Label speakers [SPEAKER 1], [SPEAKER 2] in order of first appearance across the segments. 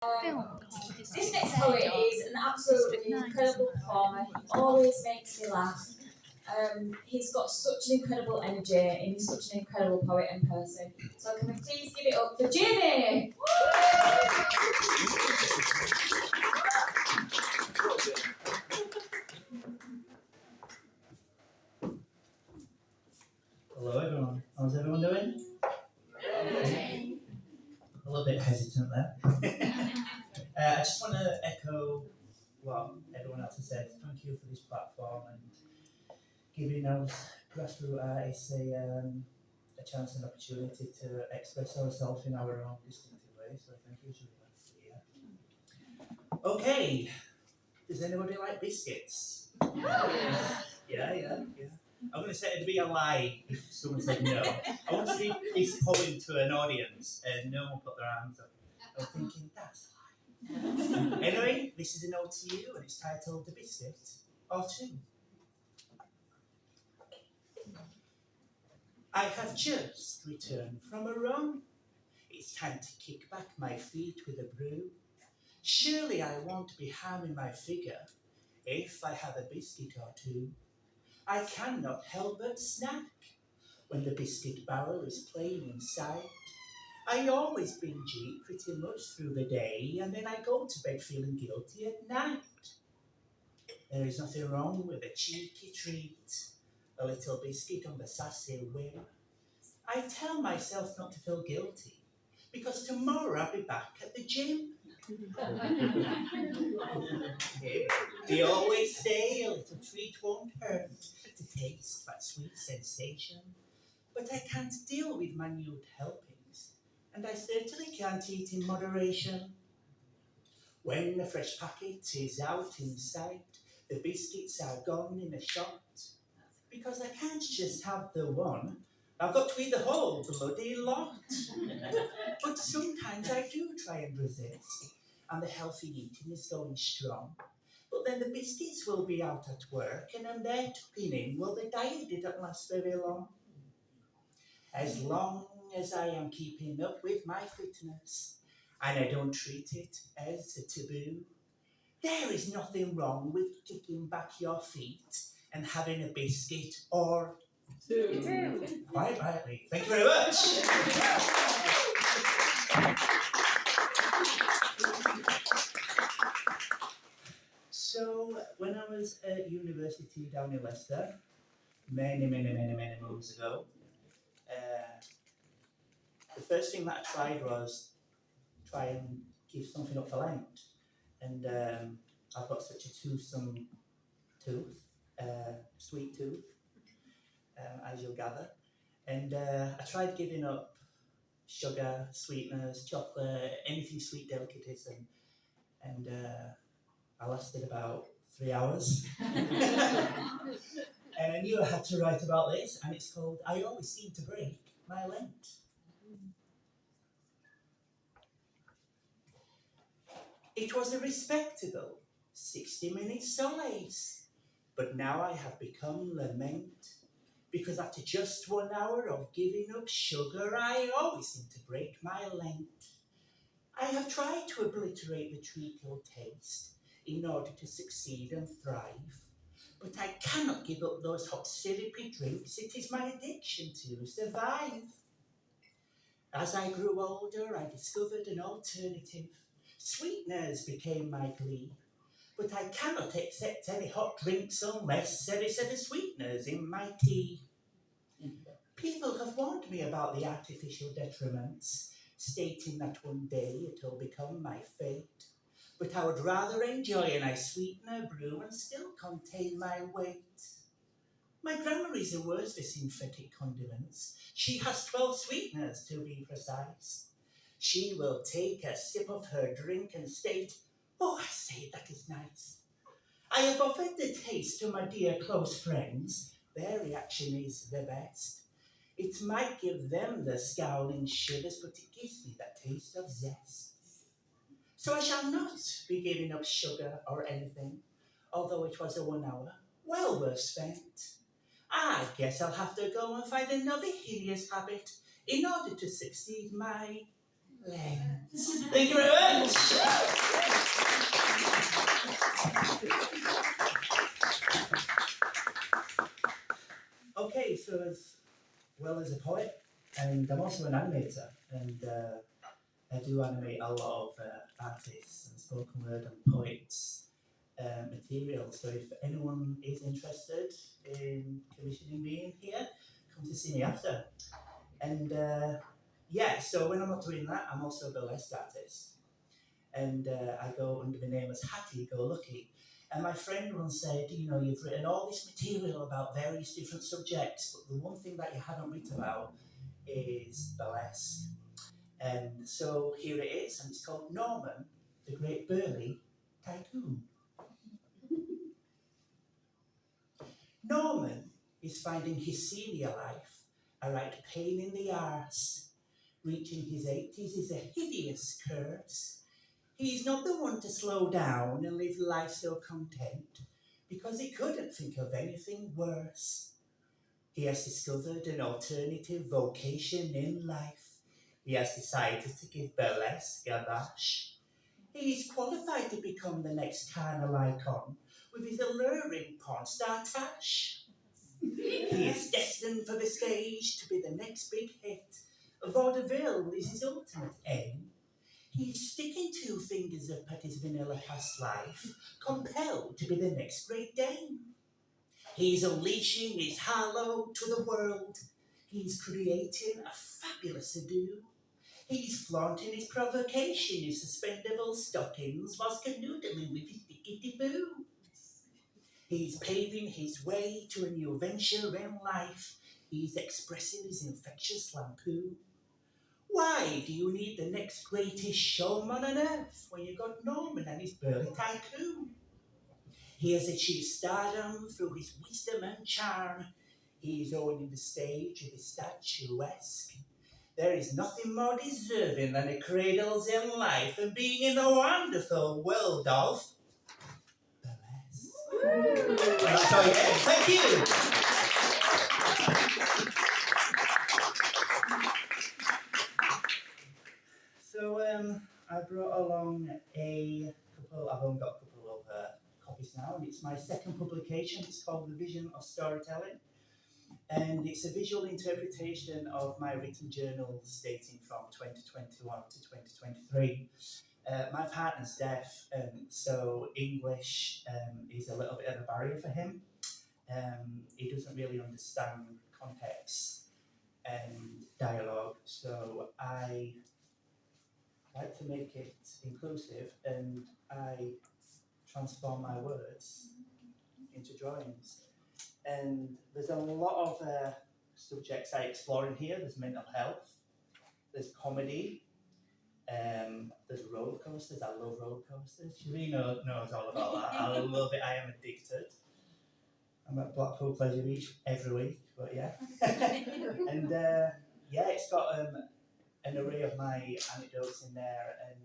[SPEAKER 1] film called
[SPEAKER 2] This next poet is an absolutely incredible performer. He always makes me laugh. He's got such an incredible energy and he's such an incredible poet and person. So can we please give it up for Jimmy?
[SPEAKER 3] Hello everyone, how's everyone doing? A little bit hesitant there. I just want to echo what everyone else has said. Thank you for this platform and giving us grassroots artists a chance and opportunity to express ourselves in our own distinctive way. So thank you, Julia. Yeah. Okay, does anybody like biscuits? Yeah. I'm going to say it'd be a lie if someone said no. I want to read this poem to an audience and no one put their hands up. I'm thinking, that's a lie. Anyway, this is a note to you and it's titled The Biscuit or Two. I have just returned from a run. It's time to kick back my feet with a brew. Surely I won't be harming my figure if I have a biscuit or two. I cannot help but snack when the biscuit barrel is playing in sight. I always binge eat pretty much through the day and then I go to bed feeling guilty at night. There is nothing wrong with a cheeky treat, a little biscuit on the sassy whim. I tell myself not to feel guilty because tomorrow I'll be back at the gym. They always say a little treat won't hurt to taste that sweet sensation, but I can't deal with minute helpings, and I certainly can't eat in moderation. When the fresh packet is out in sight, the biscuits are gone in a shot, because I can't just have the one, I've got to eat the whole bloody lot. But sometimes I do try and resist, and the healthy eating is going strong. But then the biscuits will be out at work, and I'm there tucking in. Well, the diet didn't last very long. As long as I am keeping up with my fitness, and I don't treat it as a taboo, there is nothing wrong with kicking back your feet and having a biscuit or two. Quite rightly. Thank you very much. So, when I was at university down in Leicester, many moons ago, the first thing that I tried was try and give something up for Lent. And I've got such a toothsome tooth, sweet tooth, as you'll gather. And I tried giving up sugar, sweeteners, chocolate, anything sweet delicatessen. And I lasted about 3 hours. And I knew I had to write about this, and it's called I Always Seem to Break My Lent. It was a respectable 60-minute solace, but now I have become lament, because after just 1 hour of giving up sugar, I always seem to break my Lent. I have tried to obliterate the treacle taste in order to succeed and thrive, but I cannot give up those hot syrupy drinks. It is my addiction to survive. As I grew older, I discovered an alternative. Sweeteners became my glee, but I cannot accept any hot drinks unless there is any sweeteners in my tea. People have warned me about the artificial detriments, stating that one day it will become my fate. But I would rather enjoy a nice sweetener brew and still contain my weight. My grandma is the worst for synthetic condiments. She has 12 sweeteners to be precise. She will take a sip of her drink and state, "Oh, I say, that is nice." I have offered the taste to my dear close friends. Their reaction is the best. It might give them the scowling shivers, but it gives me that taste of zest. So I shall not be giving up sugar or anything, although it was a 1 hour well worth spent. I guess I'll have to go and find another hideous habit in order to succeed my length. Thank you very much. Okay, so as well as a poet, and I'm also an animator, and I do animate a lot of artists and spoken word and poets material. So if anyone is interested in commissioning me in here, come to see me after. And yeah, so when I'm not doing that, I'm also a burlesque artist. And I go under the name as Hattie Go Lucky. And my friend once said, you know, you've written all this material about various different subjects, but the one thing that you haven't written about is burlesque. And so here it is, and it's called Norman, the Great Burly Tycoon. Norman is finding his senior life a right pain in the arse. Reaching his 80s is a hideous curse. He's not the one to slow down and live life so content, because he couldn't think of anything worse. He has discovered an alternative vocation in life. He has decided to give burlesque a bash. He's qualified to become the next carnal icon with his alluring porn star tash. He is destined for the stage to be the next big hit. Vaudeville is his ultimate aim. He's sticking two fingers up at his vanilla past life, compelled to be the next Great Dane. He's unleashing his Harlow to the world. He's creating a fabulous ado. He's flaunting his provocation, his suspendable stockings, whilst canoodling with his dickety-boo. He's paving his way to a new venture in life. He's expressing his infectious lampoon. Why do you need the next greatest showman on earth when you've got Norman and his burly tycoon? He has achieved stardom through his wisdom and charm. He is owning the stage of his statuesque. There is nothing more deserving than a cradles in life and being in the wonderful world of burlesque. So yeah, thank you. So I brought along a couple. I've only got a couple of copies now, and it's my second publication. It's called The Vision of Storytelling. And it's a visual interpretation of my written journals dating from 2021 to 2023. My partner's deaf, so English is a little bit of a barrier for him. He doesn't really understand context and dialogue, so I like to make it inclusive, and I transform my words into drawings. And there's a lot of subjects I explore in here. There's mental health, there's comedy, there's roller coasters. I love roller coasters. Shireen knows all about that. I love it. I am addicted. I'm at Blackpool Pleasure Beach every week, but yeah. And yeah, it's got an array of my anecdotes in there and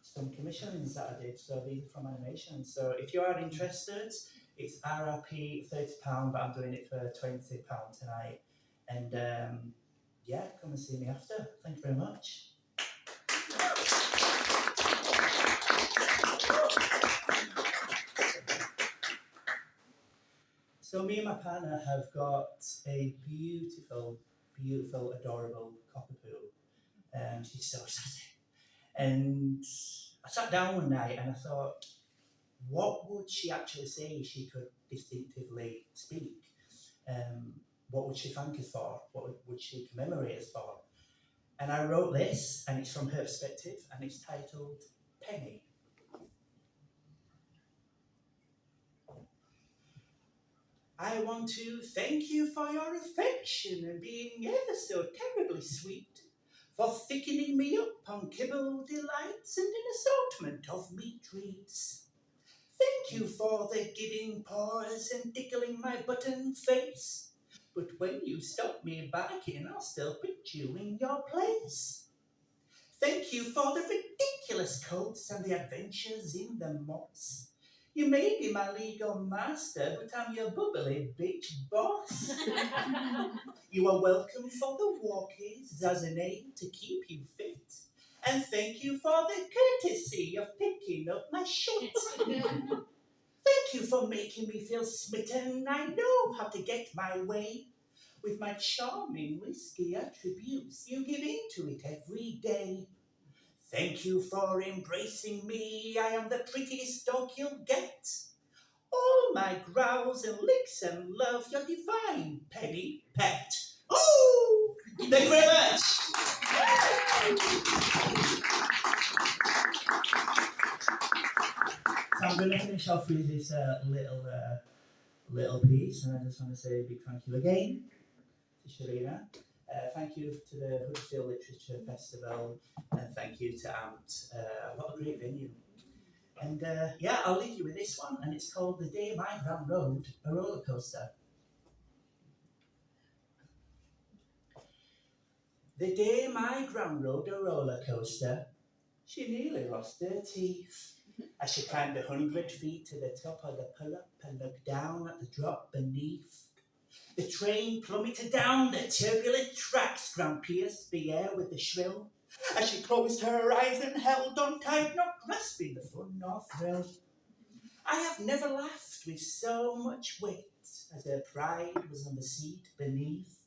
[SPEAKER 3] some commissions that I did. So these are from animation. So if you are interested, it's RRP £30, but I'm doing it for £20 tonight. And yeah, come and see me after. Thank you very much. So me and my partner have got a beautiful, beautiful, adorable cockapoo. She's so sassy. And I sat down one night and I thought, what would she actually say if she could distinctively speak? What would she thank us for? What would she commemorate us for? And I wrote this, and it's from her perspective, and it's titled Penny. I want to thank you for your affection and being ever so terribly sweet, for thickening me up on kibble delights and an assortment of meat treats. Thank you for the giving paws and tickling my button face. But when you stop me barking, I'll still put you in your place. Thank you for the ridiculous coats and the adventures in the moss. You may be my legal master, but I'm your bubbly bitch boss. You are welcome for the walkies as an aid to keep you fit. And thank you for the courtesy of picking up my shit. Thank you for making me feel smitten. I know how to get my way. With my charming whiskey attributes, you give in to it every day. Thank you for embracing me. I am the prettiest dog you'll get. All my growls and licks and love, your divine penny pet. Oh! Thank you very much. So I'm going to finish off with this little piece, and I just want to say a big thank you again to Sharina. Thank you to the Huddersfield Literature Festival, and thank you to Ant. What a great venue. And yeah, I'll leave you with this one, and it's called The Day My Gran Rode a Roller Coaster. The day my gran rode a roller coaster, she nearly lost her teeth. As she climbed 100 feet to the top of the pull-up and looked down at the drop beneath. The train plummeted down the turbulent tracks, Gran pierced the air with a shrill. As she closed her eyes and held on tight, not grasping the fun nor thrill. I have never laughed with so much weight as her pride was on the seat beneath.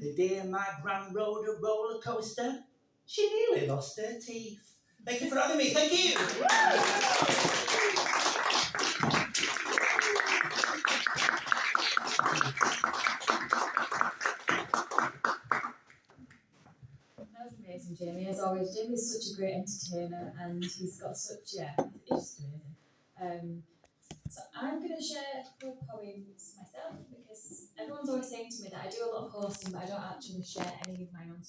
[SPEAKER 3] The day my gran rode a roller coaster, she nearly lost her teeth. Thank you for having me. Thank you.
[SPEAKER 2] That was amazing, Jamie. As always, Jamie's such a great entertainer, and he's got such it's just amazing. So I'm going to share a couple of poems myself because everyone's always saying to me that I do a lot of hosting, but I don't actually share any of my own